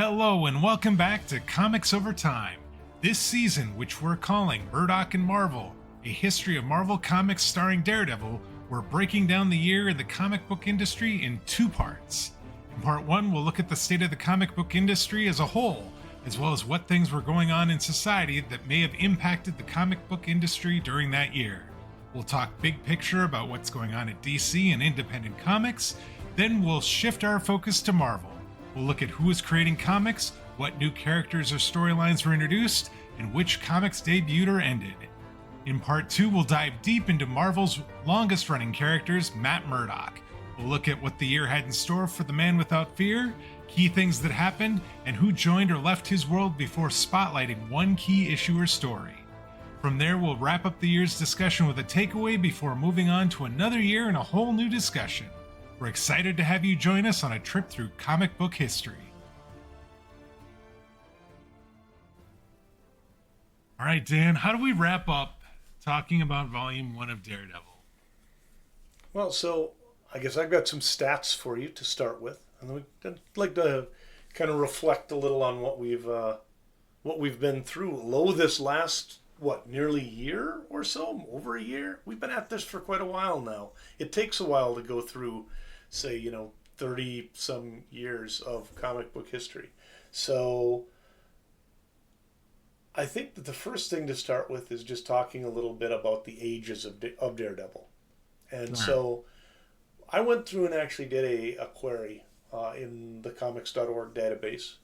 Hello and welcome back to Comics Over Time. This season, which we're calling Murdock and Marvel, a history of Marvel Comics starring Daredevil, we're breaking down the year in the comic book industry in two parts. In part one, we'll look at the state of the comic book industry as a whole, as well as what things were going on in society that may have impacted the comic book industry during that year. We'll talk big picture about what's going on at DC and independent comics, then we'll shift our focus to Marvel. We'll look at who is creating comics, what new characters or storylines were introduced, and which comics debuted or ended. In part 2, we'll dive deep into Marvel's longest-running characters, Matt Murdock. We'll look at what the year had in store for the Man Without Fear, key things that happened, and who joined or left his world before spotlighting one key issue or story. From there, we'll wrap up the year's discussion with a takeaway before moving on to another year and a whole new discussion. We're excited to have you join us on a trip through comic book history. All right, Dan, how do we wrap up talking about Volume 1 of Daredevil? Well, so I guess I've got some stats for you to start with. And I'd like to kind of reflect a little on what we've been through. This last, nearly year or so? Over a year? We've been at this for quite a while now. It takes a while to go through, say, 30-some years of comic book history. So I think that the first thing to start with is just talking a little bit about the ages of Daredevil. And so I went through and actually did a query in the comics.org database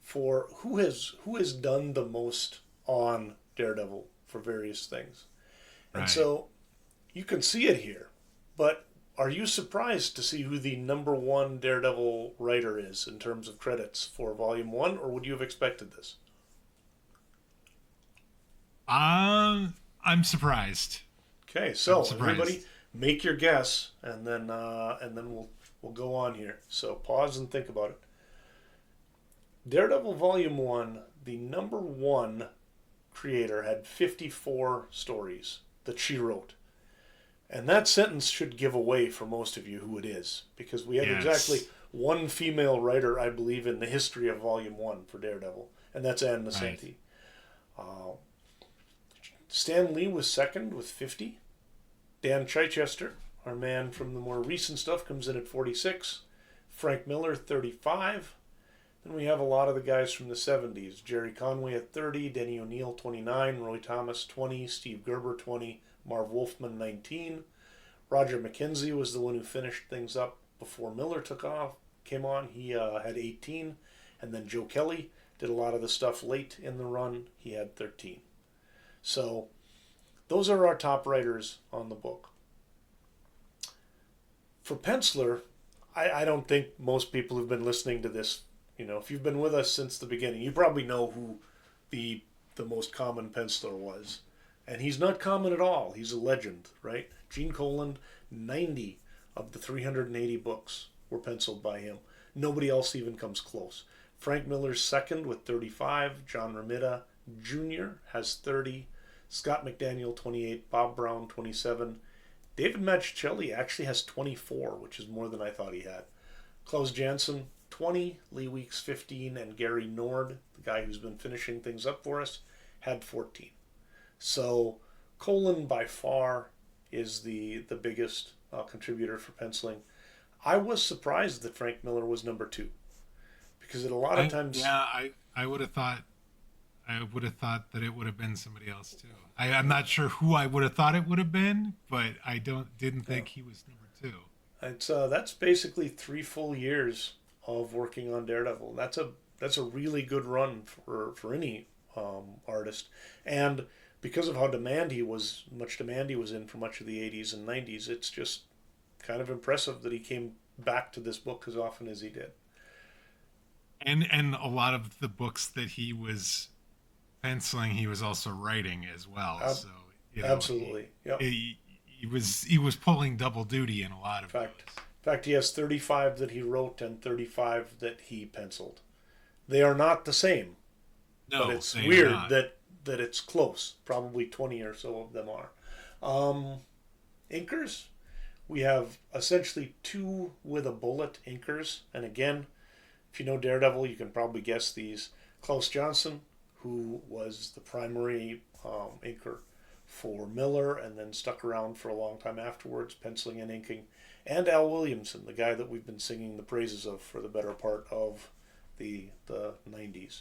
for who has done the most on Daredevil for various things. And so you can see it here, but are you surprised to see who the number one Daredevil writer is in terms of credits for Volume 1, or would you have expected this? I'm surprised. Okay, so everybody make your guess, and then we'll go on here. So pause and think about it. Daredevil Volume 1, the number one creator had 54 stories that she wrote. And that sentence should give away for most of you who it is, because we have exactly one female writer, I believe, in the history of Volume 1 for Daredevil, and that's Ann Nocenti. Stan Lee was second with 50. Dan Chichester, our man from the more recent stuff, comes in at 46. Frank Miller, 35. Then we have a lot of the guys from the 70s. Jerry Conway at 30, Denny O'Neil, 29, Roy Thomas, 20, Steve Gerber, 20, Marv Wolfman, 19. Roger McKenzie was the one who finished things up before Miller came on. He had 18. And then Joe Kelly did a lot of the stuff late in the run. He had 13. So those are our top writers on the book. For penciler, I don't think most people who've been listening to this, if you've been with us since the beginning, you probably know who the most common penciler was. And he's not common at all. He's a legend, right? Gene Colan, 90 of the 380 books were penciled by him. Nobody else even comes close. Frank Miller's second with 35. John Romita Jr. has 30. Scott McDaniel, 28. Bob Brown, 27. David Mazzuccelli actually has 24, which is more than I thought he had. Klaus Janson, 20. Lee Weeks, 15. And Gary Nord, the guy who's been finishing things up for us, had 14. So Colan by far is the biggest contributor for penciling. I was surprised that Frank Miller was number 2, because a lot of times, I would have thought that it would have been somebody else too. I'm not sure who I would have thought it would have been, but I didn't think he was number 2. That's basically 3 full years of working on Daredevil. That's a really good run for any artist, and because of how much demand he was in for much of the 80s and 90s, it's just kind of impressive that he came back to this book as often as he did. And a lot of the books that he was penciling, he was also writing as well. So absolutely, he was pulling double duty in a lot of In fact, he has 35 that he wrote and 35 that he penciled. They are not the same. No, but it's weird that it's close. Probably 20 or so of them are. Inkers, we have essentially 2 with a bullet inkers, and again, If you know Daredevil, you can probably guess these. Klaus Johnson, who was the primary inker for Miller and then stuck around for a long time afterwards, penciling and inking. And Al Williamson, the guy that we've been singing the praises of for the better part of the 90s.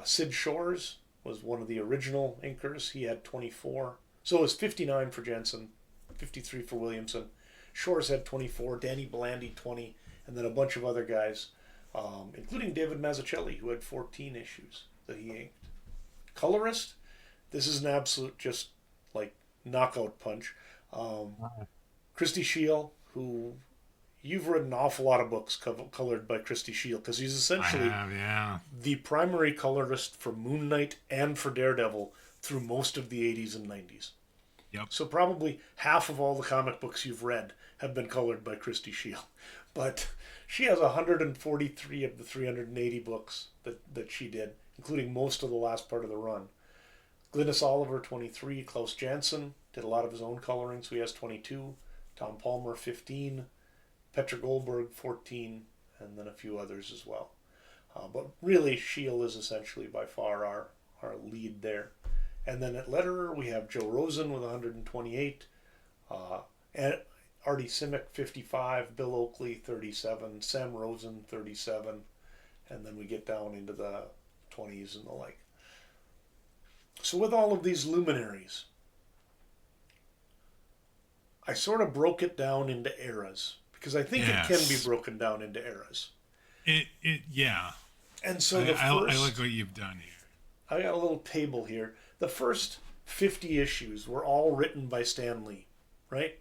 Sid Shores was one of the original inkers. He had 24. So it was 59 for Jensen, 53 for Williamson. Shores had 24, Danny Blandy 20, and then a bunch of other guys, including David Mazzuccelli, who had 14 issues that he inked. Colorist, this is an absolute just like knockout punch. Christy Shield, who you've read an awful lot of books colored by Christy Shield, because he's essentially the primary colorist for Moon Knight and for Daredevil through most of the 80s and 90s. Yep. So probably half of all the comic books you've read have been colored by Christy Shield. But she has 143 of the 380 books that she did, including most of the last part of the run. Glynis Oliver, 23. Klaus Janson did a lot of his own coloring, so he has 22. Tom Palmer, 15. Petra Goldberg, 14. And then a few others as well. But really, Shield is essentially by far our lead there. And then at letterer, we have Joe Rosen with 128. And Artie Simic, 55. Bill Oakley, 37. Sam Rosen, 37. And then we get down into the 20s and the like. So with all of these luminaries, I sort of broke it down into eras, because I think it can be broken down into eras. Yeah. And so I like what you've done here. I got a little table here. The first 50 issues were all written by Stan Lee, right?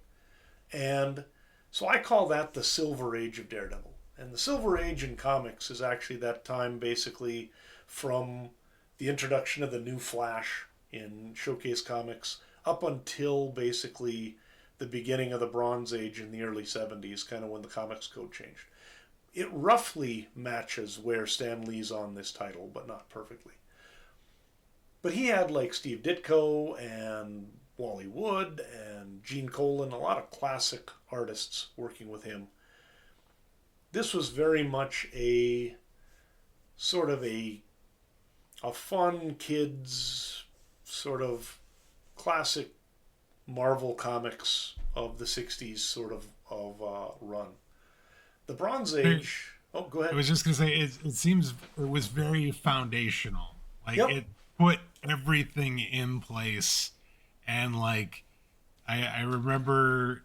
And so I call that the Silver Age of Daredevil. And the Silver Age in comics is actually that time basically from the introduction of the new Flash in Showcase Comics up until basically the beginning of the Bronze Age in the early 70s, kind of when the Comics Code changed. It roughly matches where Stan Lee's on this title, but not perfectly. But he had like Steve Ditko and Wally Wood and Gene Colan, a lot of classic artists working with him. This was very much a sort of a fun kids sort of classic Marvel Comics of the 60s sort of run. The Bronze Age... Oh, go ahead. I was just going to say, it seems it was very foundational. Like, it put everything in place. And, like, I remember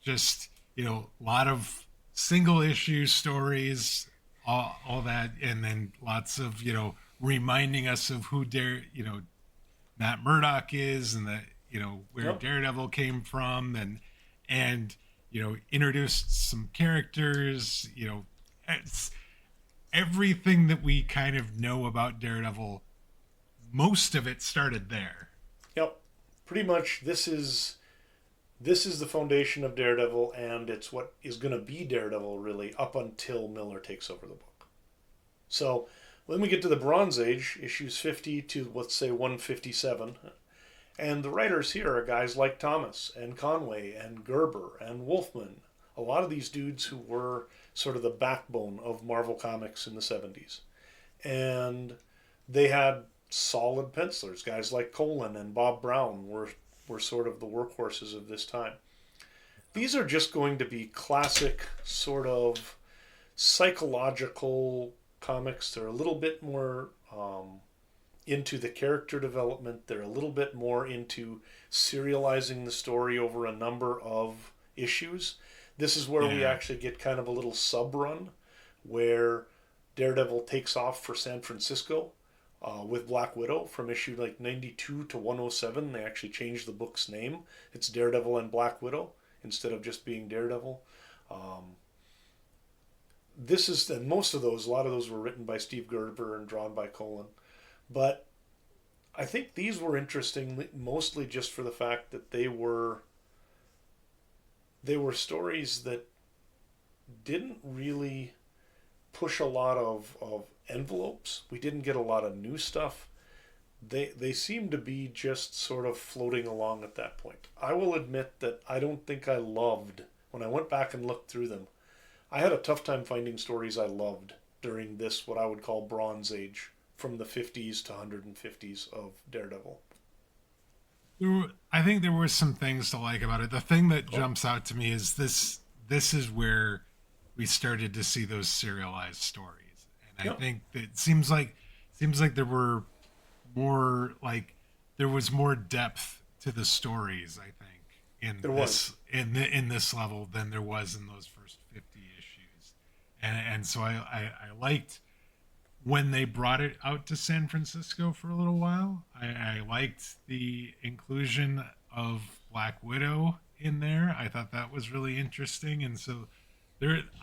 just, a lot of single issue stories, all that, and then lots of, reminding us of who Matt Murdock is, and where Daredevil came from, and introduced some characters, it's everything that we kind of know about Daredevil. Most of it started there. Yep. Pretty much this is the foundation of Daredevil, and it's what is going to be Daredevil really up until Miller takes over the book. So when we get to the Bronze Age, issues 50 to, let's say, 157, and the writers here are guys like Thomas and Conway and Gerber and Wolfman, a lot of these dudes who were sort of the backbone of Marvel Comics in the 70s. And they had solid pencilers. Guys like Colan and Bob Brown were sort of the workhorses of this time. These are just going to be classic sort of psychological comics. They're a little bit more into the character development. They're a little bit more into serializing the story over a number of issues. This is where we actually get kind of a little sub-run where Daredevil takes off for San Francisco with Black Widow from issue like 92 to 107. They actually changed the book's name. It's Daredevil and Black Widow instead of just being Daredevil. And most of those, a lot of those were written by Steve Gerber and drawn by Colan. But I think these were interesting mostly just for the fact that they were stories that didn't really push a lot of envelopes. We didn't get a lot of new stuff. They seemed to be just sort of floating along at that point. I will admit that I don't think I loved, when I went back and looked through them, I had a tough time finding stories I loved during this, what I would call Bronze Age, from the 50s to 150s of Daredevil. I think there were some things to like about it. The thing that Oh, jumps out to me is this. This is where we started to see those serialized stories, and I yep, think that it seems like there were more like there was more depth to the stories. I think in there was. in this level than there was in those first 50 issues, and so I liked when they brought it out to San Francisco for a little while. I liked the inclusion of Black Widow in there. I thought that was really interesting, and so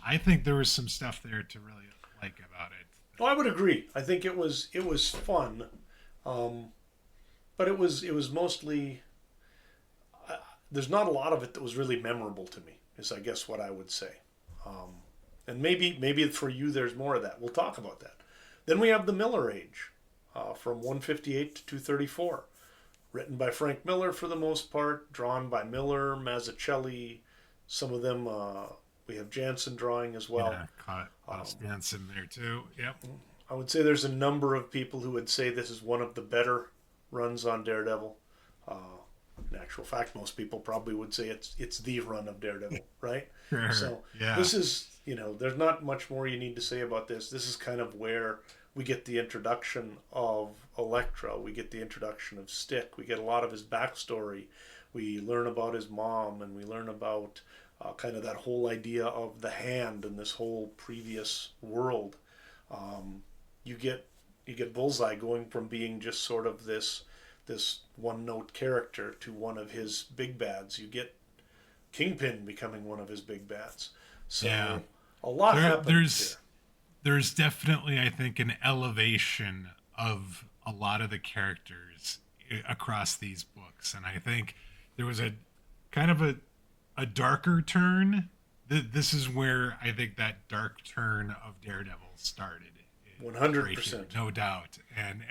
I think there was some stuff there to really like about it. Well, I would agree. I think it was fun, um, but it was mostly. There's not a lot of it that was really memorable to me. Is I guess what I would say, and maybe for you there's more of that. We'll talk about that. Then we have the Miller Age, from 158 to 234, written by Frank Miller for the most part, drawn by Miller, Mazzuccelli, some of them. We have Jansen drawing as well. Yeah, caught Jansen there too. Yep. I would say there's a number of people who would say this is one of the better runs on Daredevil. Uh, in actual fact, most people probably would say it's the run of Daredevil, right? Sure. So Yeah. this is, there's not much more you need to say about this. This is kind of where we get the introduction of Elektra. We get the introduction of Stick. We get a lot of his backstory. We learn about his mom, and we learn about kind of that whole idea of the hand and this whole previous world. You get Bullseye going from being just sort of this one note character to one of his big bads. You get Kingpin becoming one of his big bads. So Yeah. a lot happens There's here. there's definitely, I think, an elevation of a lot of the characters across these books, and I think there was a kind of a darker turn. This is where I think that dark turn of Daredevil started. Right here, 100%. no doubt. And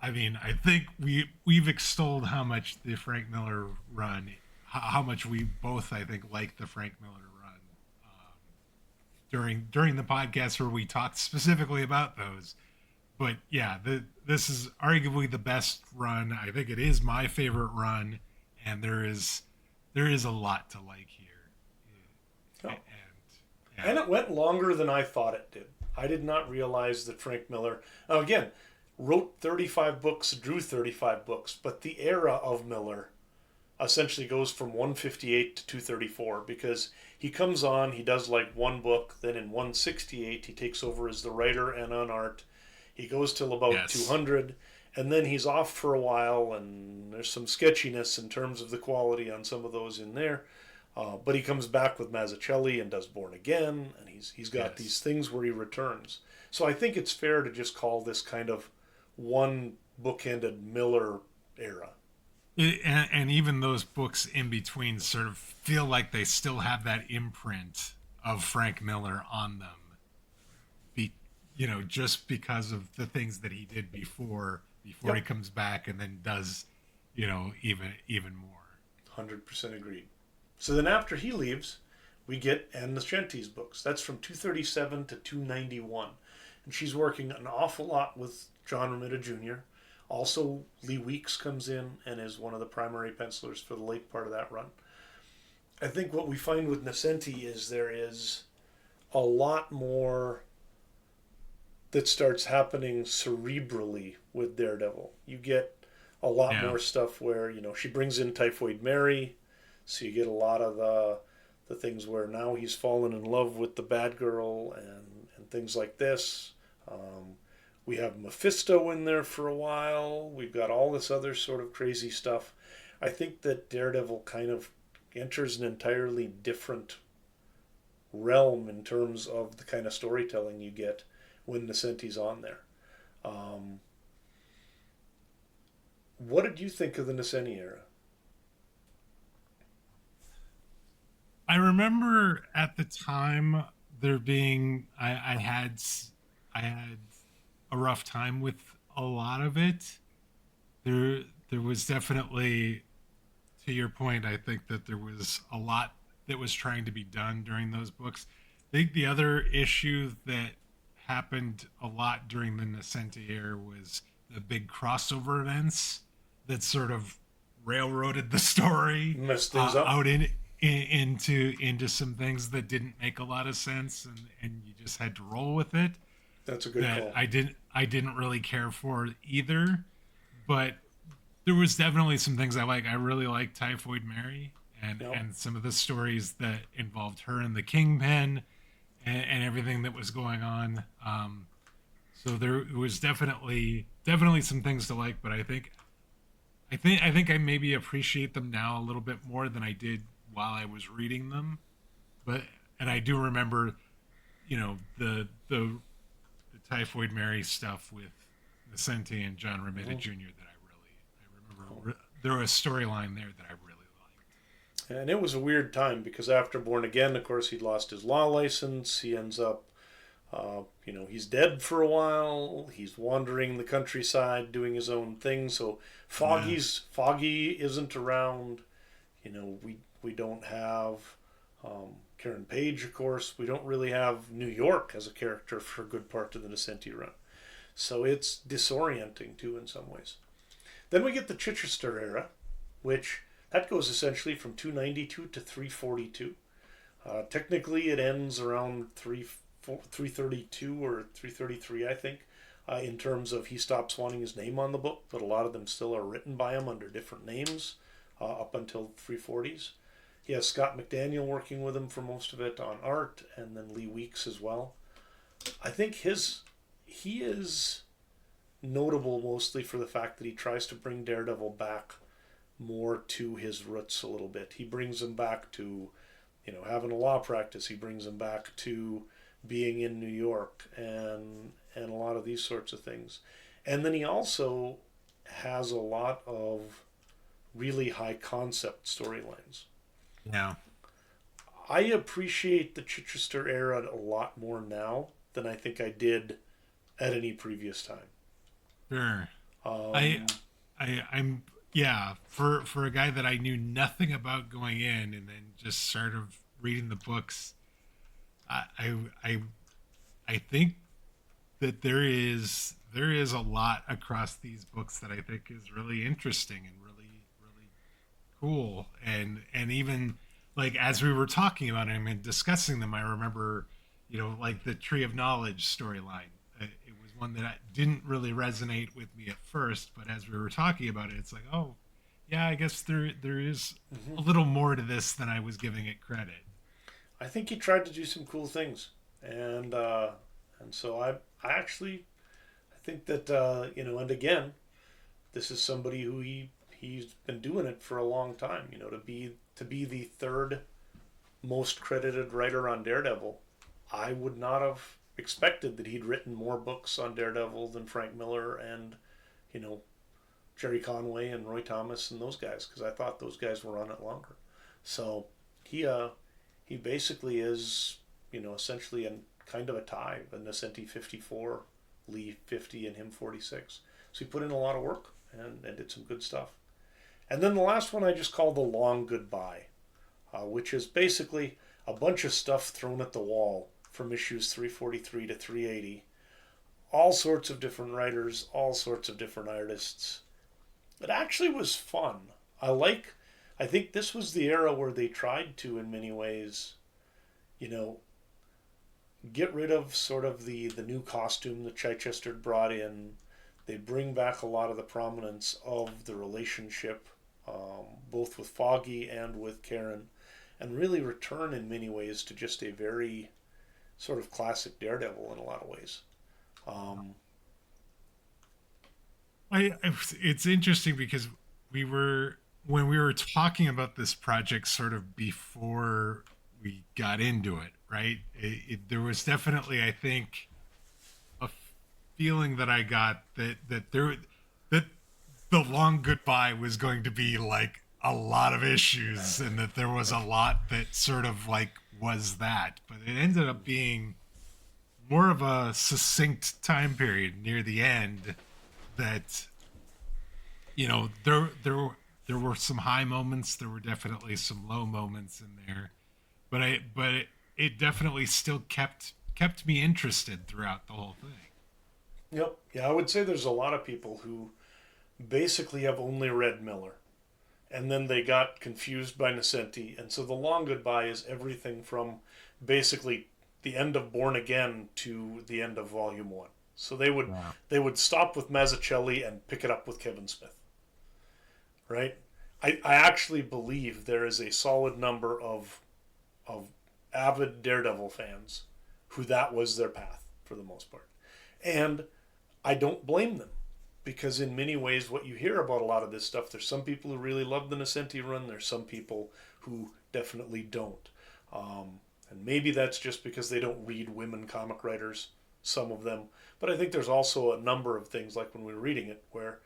I mean, I think we've extolled how much the Frank Miller run, how much we both, I think, like the Frank Miller run during the podcast where we talked specifically about those. But yeah, this is arguably the best run. I think it is my favorite run, and there is a lot to like here. Oh. And yeah, And it went longer than I thought it did. I did not realize that Frank Miller, now again, wrote 35 books, drew 35 books, but the era of Miller essentially goes from 158 to 234 because he comes on, he does like one book, then in 168 he takes over as the writer and on art. He goes till about yes, 200, and then he's off for a while, and there's some sketchiness in terms of the quality on some of those in there. But he comes back with Mazzuccelli and does Born Again, and he's got yes. these things where he returns. So I think it's fair to just call this kind of one bookended Miller era. And even those books in between sort of feel like they still have that imprint of Frank Miller on them. Just because of the things that he did before he Yep, comes back and then does, even more. 100% agreed. So then after he leaves, we get Ann Nocenti's books. That's from 237 to 291. And she's working an awful lot with John Romita Jr. Also, Lee Weeks comes in and is one of the primary pencilers for the late part of that run. I think what we find with Nocenti is there is a lot more that starts happening cerebrally with Daredevil. You get a lot Yeah. more stuff where, she brings in Typhoid Mary, so you get a lot of the things where now he's fallen in love with the bad girl and things like this. We have Mephisto in there for a while. We've got all this other sort of crazy stuff. I think that Daredevil kind of enters an entirely different realm in terms of the kind of storytelling you get when Nocenti's on there. What did you think of the Nocenti era? I remember at the time there being I had a rough time with a lot of it. There was definitely, to your point, I think that there was a lot that was trying to be done during those books. I think the other issue that happened a lot during the Nocenti era was the big crossover events that sort of railroaded the story Messed things up. out into some things that didn't make a lot of sense, and you just had to roll with it. That's a good That call. I didn't really care for either, but there was definitely some things I like. I really like Typhoid Mary Yep. and some of the stories that involved her and the Kingpin and everything that was going on. So there was definitely some things to like, but I think I maybe appreciate them now a little bit more than I did while I was reading them. But and I do remember, the Typhoid Mary stuff with Nocenti and John Romita Jr. that I remember. There was a storyline there that I really liked. And it was a weird time because after Born Again, of course, he'd lost his law license. He ends up, he's dead for a while. He's wandering the countryside doing his own thing. So Foggy isn't around. We don't have Karen Page, of course. We don't really have New York as a character for a good part of the Nocenti run. So it's disorienting too in some ways. Then we get the Chichester Era, which that goes essentially from 292 to 342. Technically, it ends around 332 or 333, I think, in terms of he stops wanting his name on the book, but a lot of them still are written by him under different names up until 340s. He has Scott McDaniel working with him for most of it on art, and then Lee Weeks as well. I think he is notable mostly for the fact that he tries to bring Daredevil back more to his roots a little bit. He brings him back to, having a law practice. He brings him back to being in New York and a lot of these sorts of things. And then he also has a lot of really high concept storylines. Yeah. I appreciate the Chichester Era a lot more now than I think I did at any previous time. Sure. I'm for a guy that I knew nothing about going in and then just started reading the books. I think that there is a lot across these books that I think is really interesting and really cool, and even like as we were talking about them and discussing them, I remember like the Tree of Knowledge storyline. It was one that didn't really resonate with me at first, but as we were talking about it, it's like, oh yeah, I guess there is a little more to this than I was giving it credit. I think he tried to do some cool things, and so I think that and again, this is somebody who he's been doing it for a long time. To be the third most credited writer on Daredevil, I would not have expected that he'd written more books on Daredevil than Frank Miller and Jerry Conway and Roy Thomas and those guys, because I thought those guys were on it longer. So he basically is essentially a kind of a tie, a Nocenti 54, Lee 50, and him 46. So he put in a lot of work and did some good stuff. And then the last one I just call The Long Goodbye, which is basically a bunch of stuff thrown at the wall from issues 343 to 380. All sorts of different writers, all sorts of different artists. It actually was fun. I think this was the era where they tried to, in many ways, get rid of sort of the new costume that Chichester brought in. They bring back a lot of the prominence of the relationship, both with Foggy and with Karen, and really return in many ways to just a very sort of classic Daredevil in a lot of ways. It's interesting because when we were talking about this project sort of before we got into it, right? There was definitely, I think, a feeling that I got that the Long Goodbye was going to be like a lot of issues, and that there was a lot that sort of like was that, but it ended up being more of a succinct time period near the end that there were some high moments, there were definitely some low moments in there, but it definitely still kept kept me interested throughout the whole thing. Yep. Yeah, I would say there's a lot of people who basically have only read Miller. And then they got confused by Nocenti. And so The Long Goodbye is everything from basically the end of Born Again to the end of Volume 1. So they would stop with Mazzuccelli and pick it up with Kevin Smith. Right? I actually believe there is a solid number of avid Daredevil fans who that was their path for the most part. And I don't blame them, because in many ways what you hear about a lot of this stuff, there's some people who really love the Nocenti run, there's some people who definitely don't. And maybe that's just because they don't read women comic writers, some of them. But I think there's also a number of things, like when we were reading it, where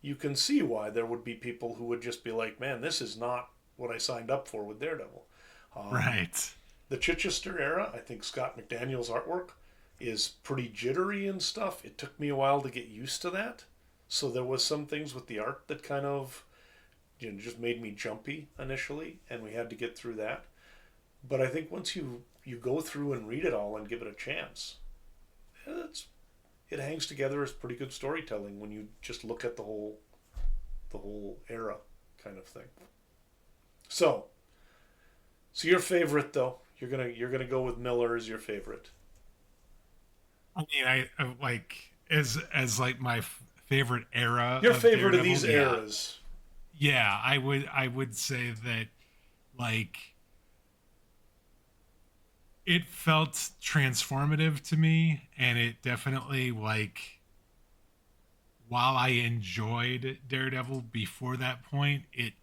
you can see why there would be people who would just be like, man, this is not what I signed up for with Daredevil. Right. The Chichester Era, I think Scott McDaniel's artwork is pretty jittery and stuff. It took me a while to get used to that. So there was some things with the art that kind of, just made me jumpy initially, and we had to get through that. But I think once you go through and read it all and give it a chance, it hangs together as pretty good storytelling when you just look at the whole era kind of thing. So your favorite though, you're gonna go with Miller as your favorite. I mean, I like as like my favorite era. Your favorite Daredevil, of these eras. Yeah, I would say that, like, it felt transformative to me, and it definitely, like, while I enjoyed Daredevil before that point, it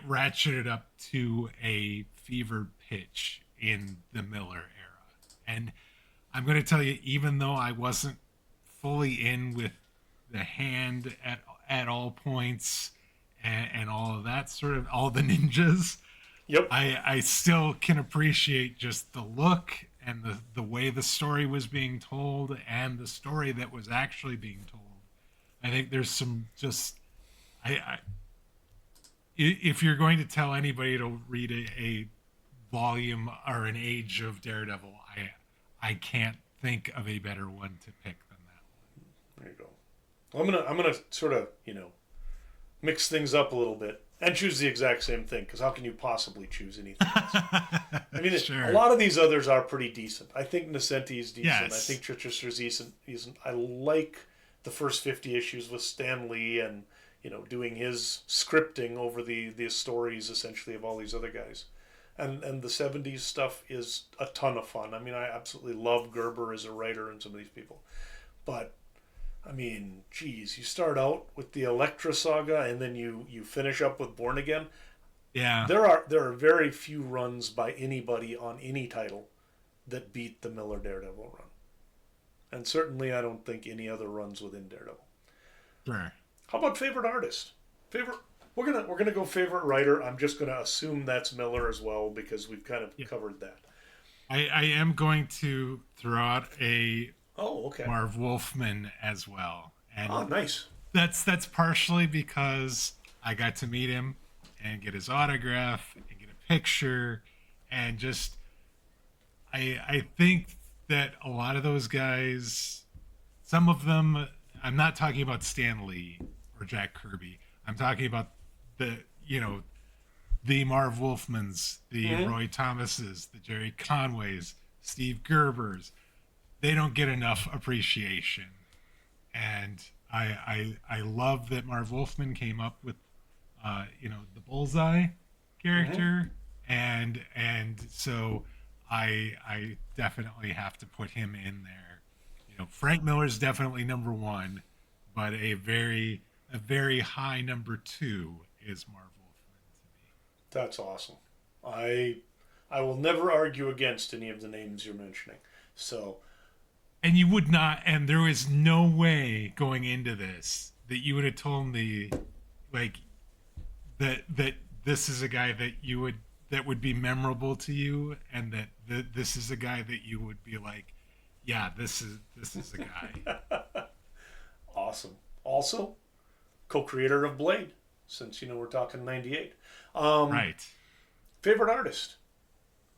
ratcheted up to a fever pitch in the Miller era. And I'm going to tell you, even though I wasn't fully in with the Hand at all points and all of that sort of, all the ninjas, yep, I still can appreciate just the look and the way the story was being told and the story that was actually being told. I think there's some just if you're going to tell anybody to read a volume or an age of Daredevil, I can't think of a better one to pick than that one. There you go. Well, I'm gonna sort of mix things up a little bit and choose the exact same thing, because how can you possibly choose anything else? I mean, Sure. A lot of these others are pretty decent. I think Nocenti is decent. Yes. I think Chichester's decent. I like the first 50 issues with Stan Lee and doing his scripting over the stories essentially of all these other guys. And the 70s stuff is a ton of fun. I mean, I absolutely love Gerber as a writer and some of these people. But, I mean, geez, you start out with the Elektra saga and then you finish up with Born Again. Yeah. There are very few runs by anybody on any title that beat the Miller Daredevil run. And certainly I don't think any other runs within Daredevil. Sure. How about favorite artist? We're gonna go favorite writer. I'm just gonna assume that's Miller as well, because we've kind of covered that. I am going to throw out a Marv Wolfman as well. And nice. That's partially because I got to meet him and get his autograph and get a picture, and just I think that a lot of those guys, some of them, I'm not talking about Stan Lee or Jack Kirby. I'm talking about the Marv Wolfmans, the Roy Thomases, the Jerry Conways, Steve Gerbers. They don't get enough appreciation. And I love that Marv Wolfman came up with the Bullseye character, and so I definitely have to put him in there. Frank Miller's definitely number one, but a very high number two is Marv Wolfman to me. That's awesome. I will never argue against any of the names you're mentioning. So, and you would not, and there was no way going into this that you would have told me, like, that this is a guy that would be memorable to you, and that this is a guy that you would be like, yeah, this is a guy. Awesome. Also, co-creator of Blade, since we're talking 98. Right. Favorite artist?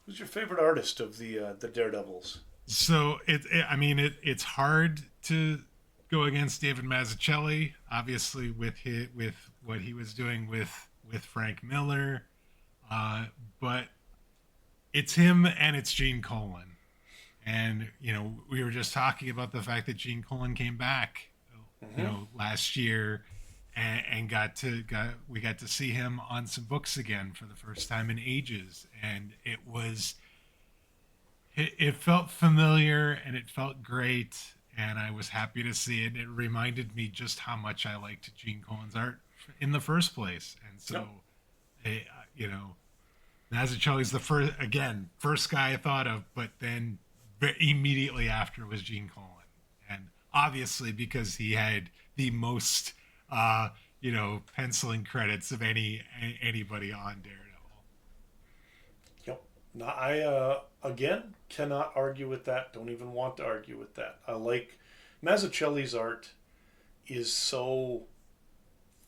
Who's your favorite artist of the Daredevils? So I mean, it's hard to go against David Mazzuccelli, obviously with what he was doing with Frank Miller, uh, but it's him and it's Gene Colan. And we were just talking about the fact that Gene Colan came back, Mm-hmm. last year, and we got to see him on some books again for the first time in ages, and it felt familiar and it felt great, and I was happy to see it. It reminded me just how much I liked Gene Colan's art in the first place, and so, Yep. eh, you know, Mazzucchelli's the first guy I thought of, but then immediately after was Gene Colan, and obviously because he had the most, penciling credits of anybody on Daredevil. Yep. Now, I again cannot argue with that. Don't even want to argue with that. I like Mazzucchelli's art is so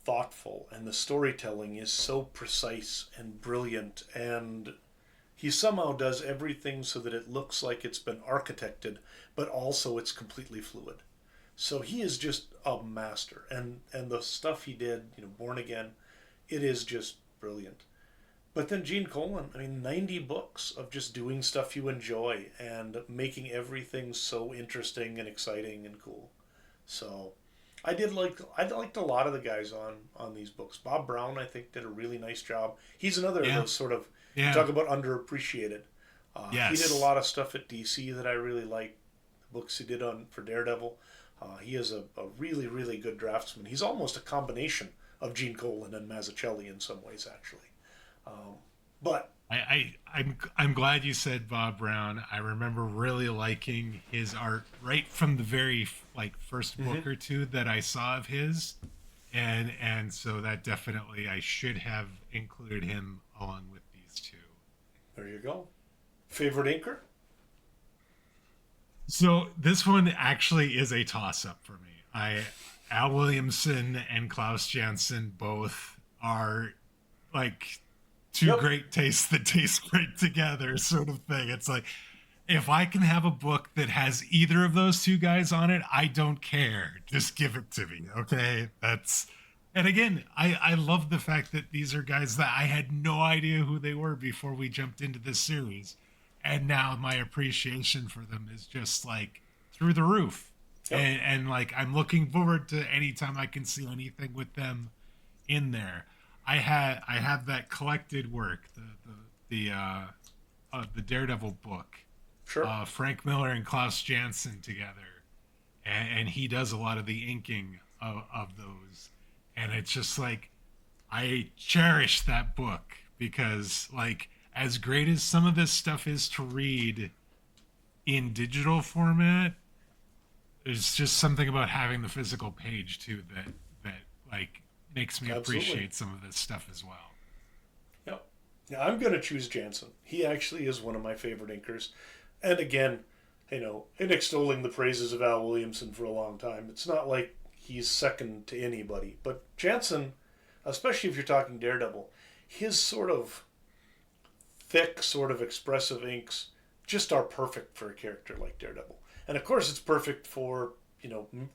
thoughtful, and the storytelling is so precise and brilliant, and he somehow does everything so that it looks like it's been architected, but also it's completely fluid. So he is just a master, and the stuff he did, Born Again, it is just brilliant. But then Gene Colan, I mean, 90 books of just doing stuff you enjoy and making everything so interesting and exciting and cool. So I liked a lot of the guys on these books. Bob Brown, I think, did a really nice job. He's another of Yeah, those sort of, you yeah, talk about underappreciated. He did a yes, lot of stuff at DC that I really liked. The books he did on for Daredevil. He is a really, really good draftsman. He's almost a combination of Gene Colan and Mazzucchelli in some ways, actually. Um, but I'm glad you said Bob Brown. I remember really liking his art right from the very first mhm, book or two that I saw of his, and so that definitely I should have included him along with these two. there you go. Favorite inker? So this one actually is a toss up for me. I Al Williamson and Klaus Janson both are like two Yep. great tastes that taste great together, sort of thing. It's like if I can have a book that has either of those two guys on it, I don't care. Just give it to me. Okay. And again, I love the fact that these are guys that I had no idea who they were before we jumped into this series. And now my appreciation for them is just like through the roof. Yep. And like I'm looking forward to any time I can see anything with them in there. I have that collected work, the Daredevil book, Sure. Frank Miller and Klaus Janson together, and he does a lot of the inking of those, and it's just like I cherish that book because like as great as some of this stuff is to read in digital format, there's just something about having the physical page too that like makes me Absolutely. appreciate some of this stuff as well. Yep. Yeah, I'm going to choose Jansen. He actually is one of my favorite inkers. And again, in extolling the praises of Al Williamson for a long time, it's not like he's second to anybody. But Jansen, especially if you're talking Daredevil, his sort of thick, sort of expressive inks just are perfect for a character like Daredevil. And of course, it's perfect for,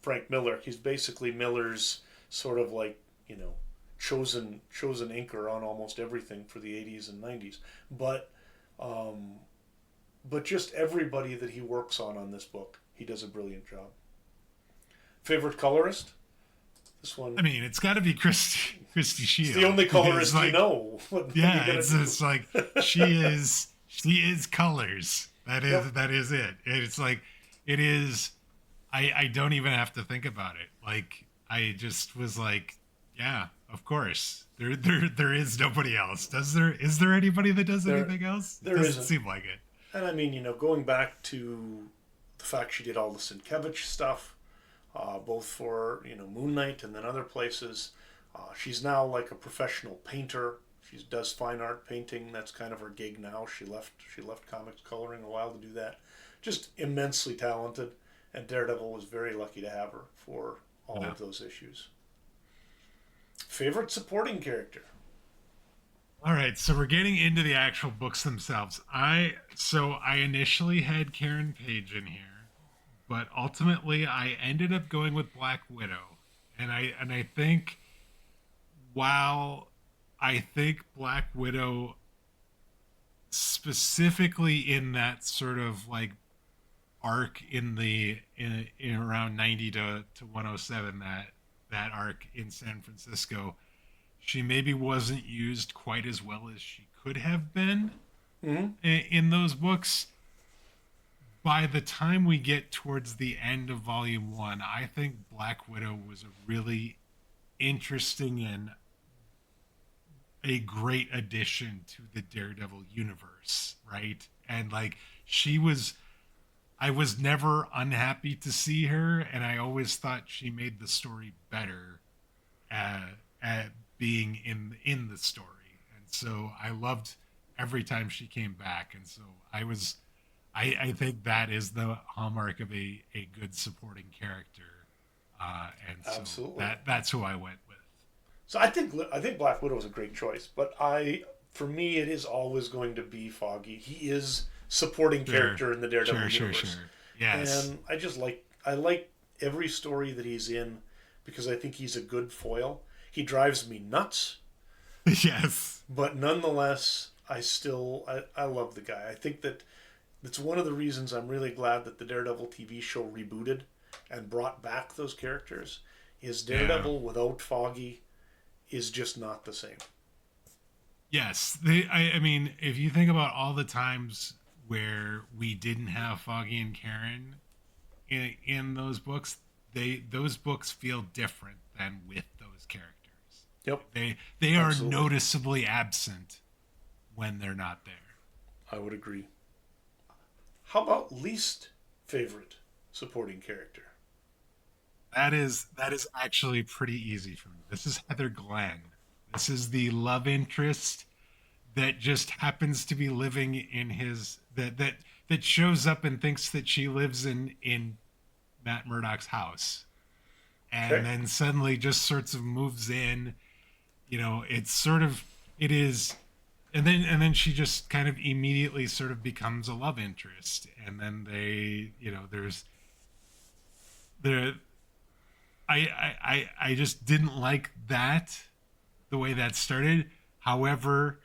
Frank Miller. He's basically Miller's sort of like, you know, chosen inker on almost everything for the 80s and 90s. But um, but just everybody that he works on this book, he does a brilliant job. Favorite colorist? This I one, mean, it's got to be Christy it's the Shield only because, colorist you like, know. What are you yeah, gonna it's do? like she is colors. Yep. That is it. It's like it is. I don't even have to think about it. Like I just was like, yeah, of course. There is nobody else. Does there? Is there anybody that does There anything else? It there doesn't isn't. seem like it. And I mean, going back to the fact she did all the Sienkiewicz stuff, both for Moon Knight and then other places. She's now like a professional painter. She does fine art painting. That's kind of her gig now. She left comics coloring a while to do that. Just immensely talented, and Daredevil was very lucky to have her for all Yeah. of those issues. Favorite supporting character? All right, so we're getting into the actual books themselves. I initially had Karen Page in here, but ultimately I ended up going with Black Widow. And I think while I think Black Widow specifically in that sort of like arc in around 90 to 107, that arc in San Francisco, she maybe wasn't used quite as well as she could have been Mm-hmm. in those books. By the time we get towards the end of volume 1, I think Black Widow was a really interesting and a great addition to the Daredevil universe, right? And like she was I was never unhappy to see her, and I always thought she made the story better at being in the story. And so I loved every time she came back. And so I think that is the hallmark of a good supporting character. And so Absolutely. that's who I went with. So I think Black Widow is a great choice, but for me it is always going to be Foggy. He is supporting character in the Daredevil universe. Sure. Yes. And I like every story that he's in because I think he's a good foil. He drives me nuts, Yes. but nonetheless, I love the guy. I think that's one of the reasons I'm really glad that the Daredevil TV show rebooted and brought back those characters. Is Daredevil without Foggy is just not the same. Yes. I mean, if you think about all the times where we didn't have Foggy and Karen in those books, those books feel different than with those characters. Yep. They are Absolutely. noticeably absent when they're not there. I would agree. How about least favorite supporting character? That is actually pretty easy for me. This is Heather Glenn. This is the love interest that just happens to be living in his that shows up and thinks that she lives in Matt Murdock's house, and Okay. then suddenly just sorts of moves in. It's sort of it is, and then she just kind of immediately sort of becomes a love interest, and then there's the I just didn't like that the way that started. However,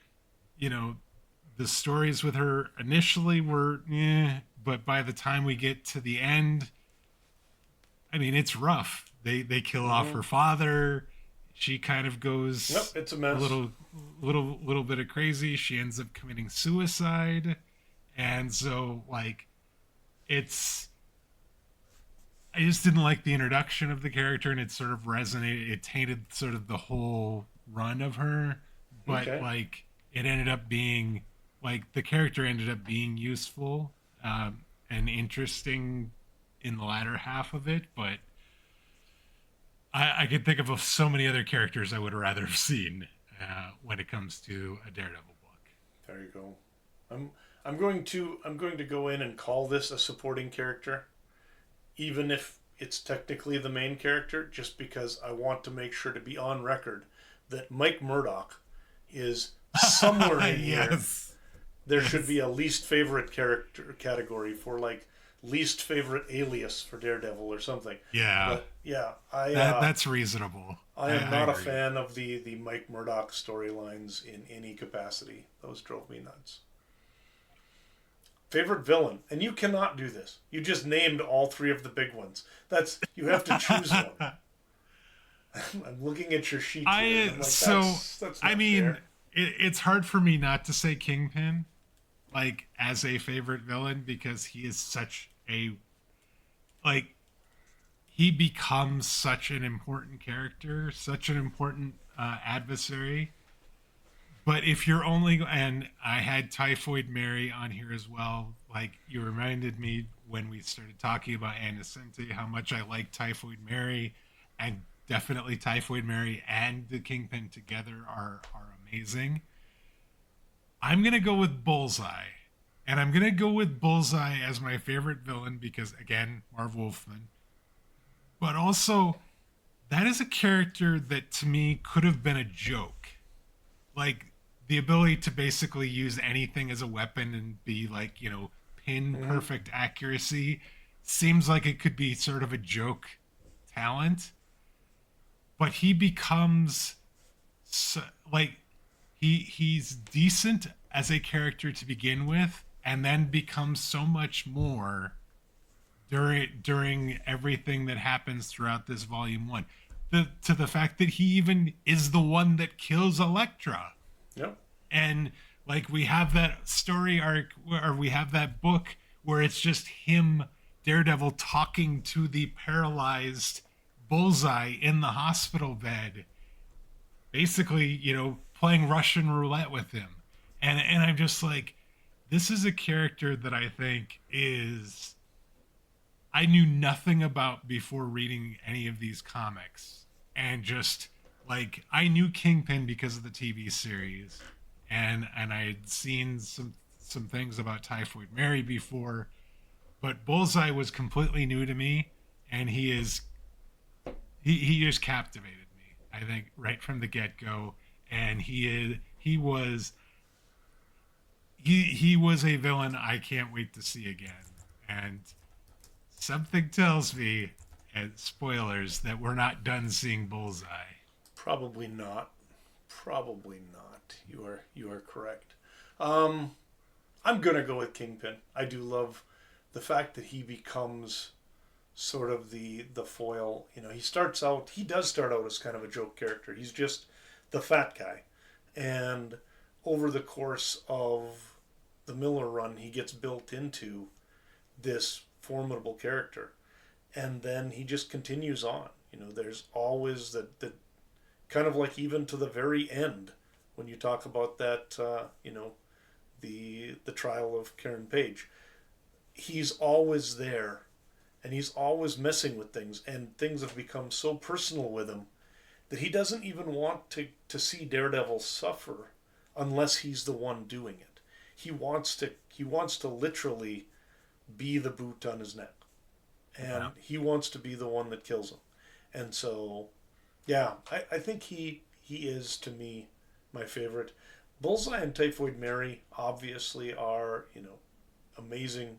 the stories with her initially were, but by the time we get to the end, I mean, it's rough. They kill off her father. She kind of goes Nope, it's a a mess. little bit of crazy. She ends up committing suicide, and so like, it's. I just didn't like the introduction of the character, and it sort of resonated. It tainted sort of the whole run of her, but Okay. like it ended up being like the character ended up being useful and interesting in the latter half of it. But I could think of so many other characters I would rather have seen when it comes to a Daredevil book. There you go. I'm going to go in and call this a supporting character, even if it's technically the main character, just because I want to make sure to be on record that Mike Murdock is somewhere in here. Yes. There should be a least favorite character category for like least favorite alias for Daredevil or something. Yeah. But yeah, That's reasonable. I am not a agree. fan of the Mike Murdock storylines in any capacity. Those drove me nuts. Favorite villain, and you cannot do this. You just named all three of the big ones. You have to choose one. I'm looking at your sheet. Here, and I'm like, that's I not mean, fair. it's hard for me not to say Kingpin, like as a favorite villain, because he is such a like he becomes such an important character, such an important adversary. But if you're only, and I had Typhoid Mary on here as well. Like you reminded me when we started talking about Nocenti, how much I like Typhoid Mary, and definitely Typhoid Mary and the Kingpin together are amazing. I'm gonna go with Bullseye, and I'm gonna go with Bullseye as my favorite villain because again, Marv Wolfman. But also, that is a character that to me could have been a joke. Like the ability to basically use anything as a weapon and be like, pin perfect accuracy seems like it could be sort of a joke talent. But he becomes so, like he's decent as a character to begin with, and then becomes so much more during everything that happens throughout this volume one. To the fact that he even is the one that kills Elektra. Yep. And like we have that story arc, or we have that book where it's just him, Daredevil, talking to the paralyzed Bullseye in the hospital bed, basically, playing Russian roulette with him. And I'm just like, this is a character that I think I knew nothing about before reading any of these comics. And just like, I knew Kingpin because of the TV series, and I had seen some things about Typhoid Mary before, but Bullseye was completely new to me, and he just captivated me, I think, right from the get-go. And he was a villain I can't wait to see again. And something tells me, and spoilers, that we're not done seeing Bullseye. Probably not. Probably not. You are correct. I'm gonna go with Kingpin. I do love the fact that he becomes sort of the foil. He he does start out as kind of a joke character. He's just the fat guy. And over the course of the Miller run, he gets built into this formidable character. And then he just continues on. There's always that kind of like even to the very end when you talk about that, the trial of Karen Page. He's always there, and he's always messing with things, and things have become so personal with him that he doesn't even want to see Daredevil suffer unless he's the one doing it. He wants to literally be the boot on his neck, and he wants to be the one that kills him. And so, yeah, I think he is, to me, my favorite. Bullseye and Typhoid Mary obviously are, amazing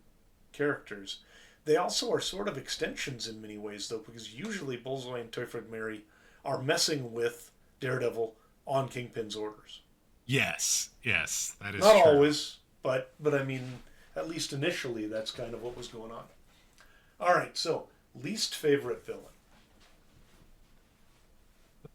characters. They also are sort of extensions in many ways, though, because usually Bullseye and Typhoid Mary are messing with Daredevil on Kingpin's orders. Yes, that is not true. always, but I mean, at least initially, that's kind of what was going on. All right, so least favorite villain.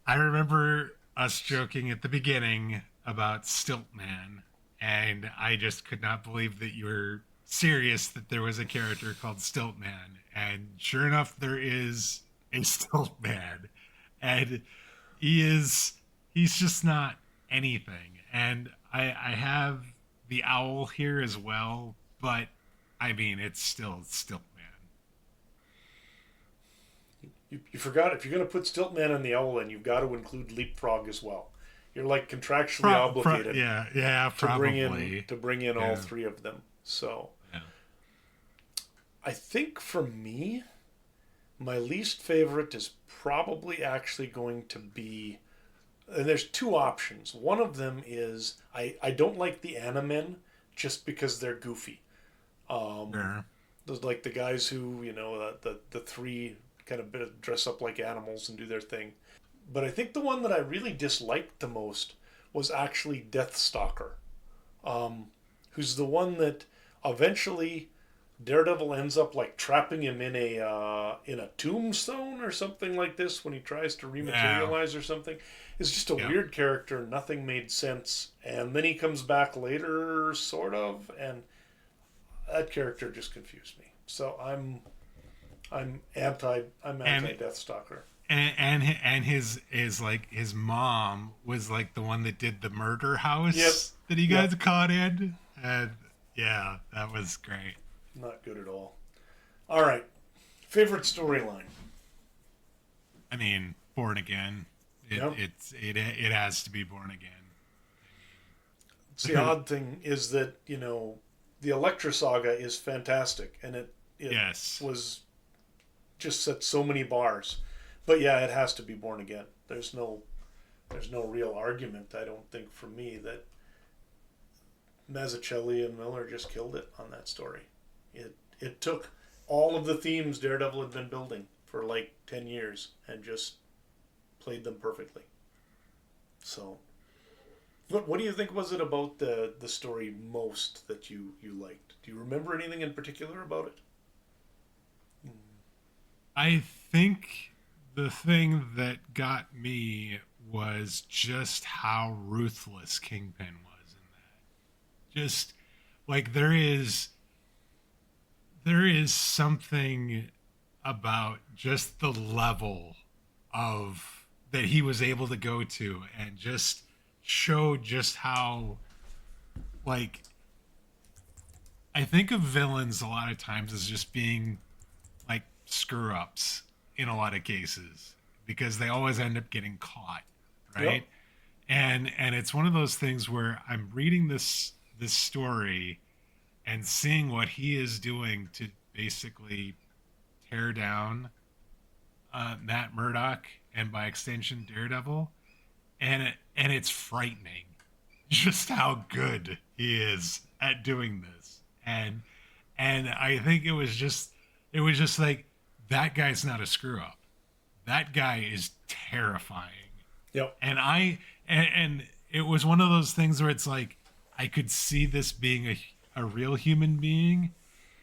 I remember us joking at the beginning about Stiltman, and I just could not believe that you were serious that there was a character called Stiltman. And sure enough, there is a Stiltman, and he's just not anything. And I have the owl here as well, but I mean, it's still Stiltman. You forgot, if you're going to put Stiltman and the owl in, you've got to include Leapfrog as well. You're like contractually obligated. Probably to bring in all three of them. So, I think for me, my least favorite is probably actually going to be, and there's two options. One of them is I don't like the Animen just because they're goofy. Those like the guys who the three kind of dress up like animals and do their thing. But I think the one that I really disliked the most was actually Deathstalker, who's the one that eventually Daredevil ends up like trapping him in a tombstone or something like this when he tries to rematerialize or something. It's just a weird character. Nothing made sense, and then he comes back later, sort of, and that character just confused me. So I'm anti Deathstalker. And his mom was like the one that did the murder house that he got caught in. And yeah, that was great. Not good at all. All right. Favorite storyline? I mean, Born Again. It has to be Born Again. The odd thing is that, the Elektra saga is fantastic, and it was just set so many bars. But yeah, it has to be Born Again. There's no real argument, I don't think, for me, that Mazzuccelli and Miller just killed it on that story. It took all of the themes Daredevil had been building for like 10 years and just played them perfectly. So, what do you think was it about the story most that you liked? Do you remember anything in particular about it? I think the thing that got me was just how ruthless Kingpin was in that. Just like there is something about just the level of that he was able to go to and just show just how, like, I think of villains a lot of times as just being like screw ups in a lot of cases because they always end up getting caught, right? Yep. And it's one of those things where I'm reading this story and seeing what he is doing to basically tear down Matt Murdock and by extension Daredevil, and it's frightening just how good he is at doing this. And I think it was just like that guy's not a screw up. That guy is terrifying. Yep. And it was one of those things where it's like I could see this being a real human being,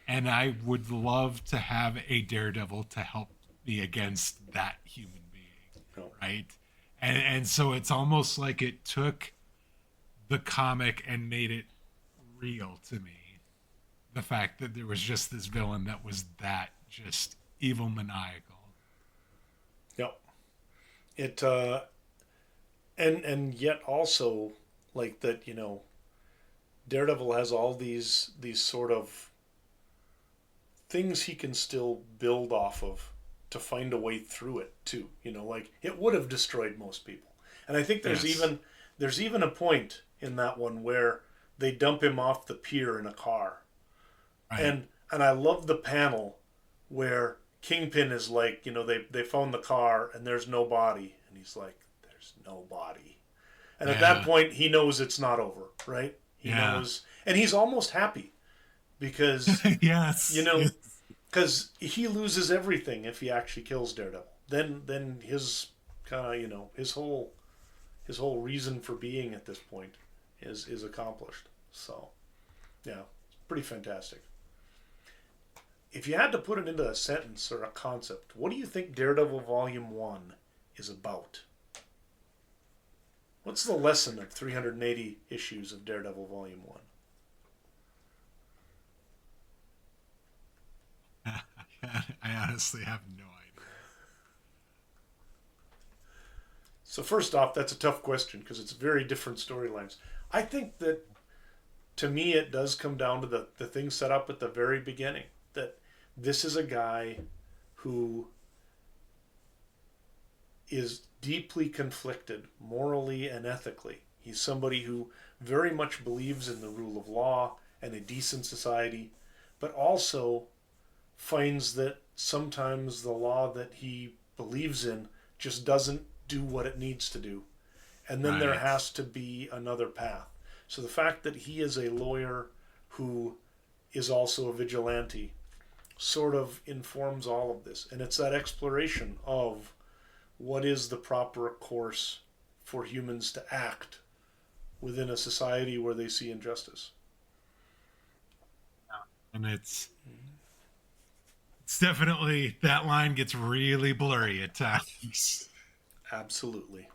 and I would love to have a Daredevil to help me against that human being, No. right? And so it's almost like it took the comic and made it real to me. The fact that there was just this villain that was that just evil maniacal. Yep. It and yet also like that, Daredevil has all these sort of things he can still build off of to find a way through it too. Like it would have destroyed most people. And I think there's even a point in that one where they dump him off the pier in a car. Right. And I love the panel where Kingpin is like, they found the car and there's no body, and he's like, there's no body. And at that point he knows it's not over, right? He knows, and he's almost happy because yes. because he loses everything if he actually kills Daredevil. Then his kind of his whole reason for being at this point is accomplished. So yeah, it's pretty fantastic. If you had to put it into a sentence or a concept, what do you think Daredevil Volume 1 is about? What's the lesson of 380 issues of Daredevil Volume 1? I honestly have no idea. So first off, that's a tough question because it's very different storylines. I think that, to me, it does come down to the thing set up at the very beginning. That this is a guy who is deeply conflicted morally and ethically. He's somebody who very much believes in the rule of law and a decent society, but also finds that sometimes the law that he believes in just doesn't do what it needs to do. And then there has to be another path. So the fact that he is a lawyer who is also a vigilante sort of informs all of this. And it's that exploration of what is the proper course for humans to act within a society where they see injustice. And it's definitely, that line gets really blurry at times. Absolutely.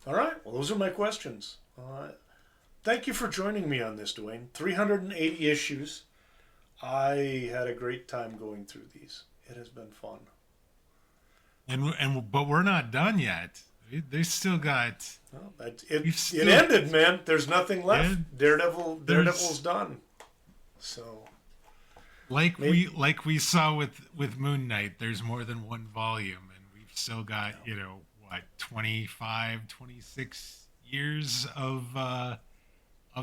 All right. Well, those are my questions. Thank you for joining me on this, Dwayne. 380 issues. I had a great time going through these. It has been fun. But we're not done yet. They still got. Well, it ended, man. There's nothing left. Daredevil's done. So, like we saw with Moon Knight, there's more than one volume, and we've still got 25, 26 years of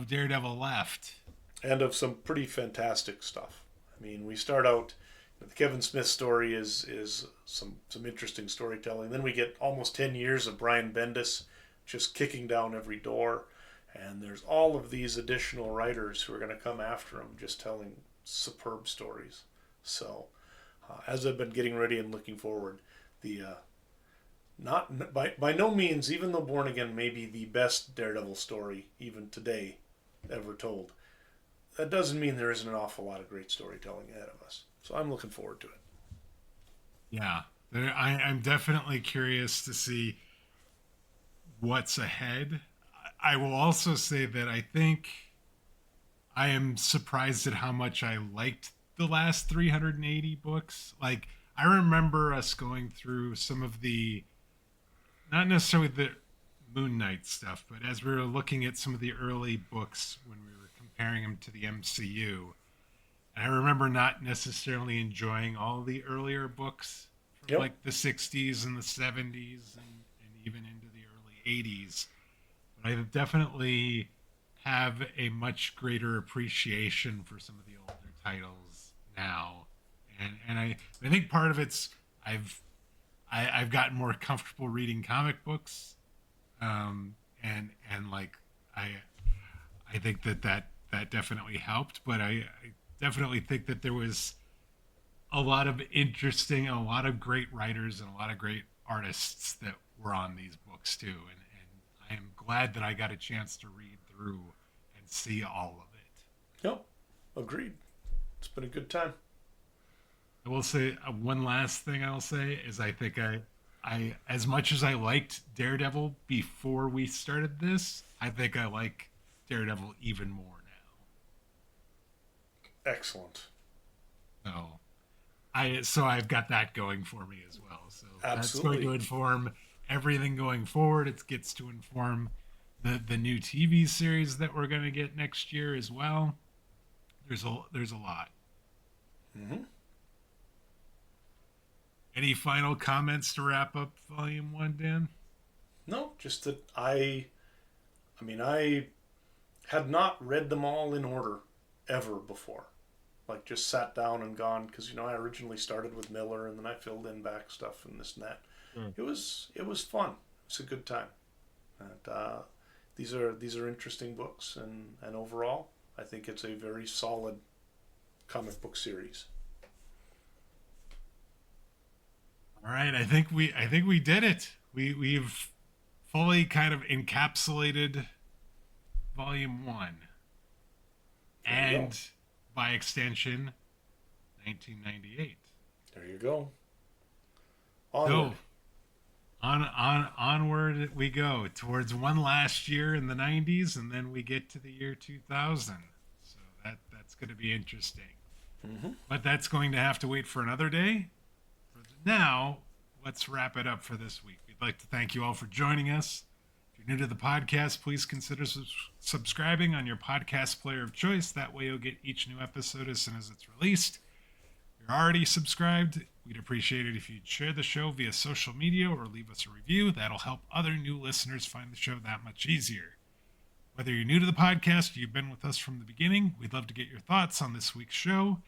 Daredevil left, and of some pretty fantastic stuff. I mean, we start out. The Kevin Smith story is some interesting storytelling. Then we get almost 10 years of Brian Bendis just kicking down every door. And there's all of these additional writers who are going to come after him, just telling superb stories. So, as I've been getting ready and looking forward, the not by no means, even though Born Again may be the best Daredevil story even today ever told, that doesn't mean there isn't an awful lot of great storytelling ahead of us. So I'm looking forward to it. Yeah, I'm definitely curious to see what's ahead. I will also say that I think I am surprised at how much I liked the last 380 books. Like, I remember us going through some of the, not necessarily the Moon Knight stuff, but as we were looking at some of the early books when we were comparing them to the MCU, and I remember not necessarily enjoying all the earlier books from Yep. like the 60s and the 70s and even into the early 80s. But I definitely have a much greater appreciation for some of the older titles now. And I think part of it's I've gotten more comfortable reading comic books. And like I think that definitely helped, but I definitely think that there was a lot of interesting, a lot of great writers and a lot of great artists that were on these books too. And I am glad that I got a chance to read through and see all of it. Yep, agreed. It's been a good time. I will say one last thing I'll say is I think I as much as I liked Daredevil before we started this, I think I like Daredevil even more now. Excellent. So I've got that going for me as well. So Absolutely. that's going to inform everything going forward. It gets to inform the new TV series that we're going to get next year as well. There's a lot. Mm-hmm. Any final comments to wrap up Volume 1, Dan? No, just that I had not read them all in order ever before. Like, just sat down and gone, because I originally started with Miller and then I filled in back stuff and this and that. It was fun. It's a good time. And these are interesting books, and overall I think it's a very solid comic book series. All right, I think we did it. We've fully kind of encapsulated Volume 1, and by extension, 1998. There you go. Onward. Onward we go towards one last year in the 90s, and then we get to the year 2000. So that's going to be interesting. Mm-hmm. But that's going to have to wait for another day. Now, let's wrap it up for this week. We'd like to thank you all for joining us. If you're new to the podcast, please consider subscribing on your podcast player of choice. That way you'll get each new episode as soon as it's released. If you're already subscribed, we'd appreciate it if you'd share the show via social media or leave us a review. That'll help other new listeners find the show that much easier. Whether you're new to the podcast or you've been with us from the beginning, we'd love to get your thoughts on this week's show,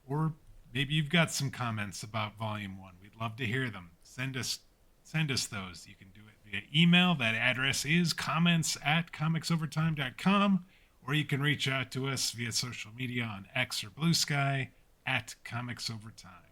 or maybe you've got some comments about Volume 1. We'd love to hear them. Send us those. You can do it via email. That address is comments@comicsovertime.com, or you can reach out to us via social media on X or Blue Sky @comicsovertime.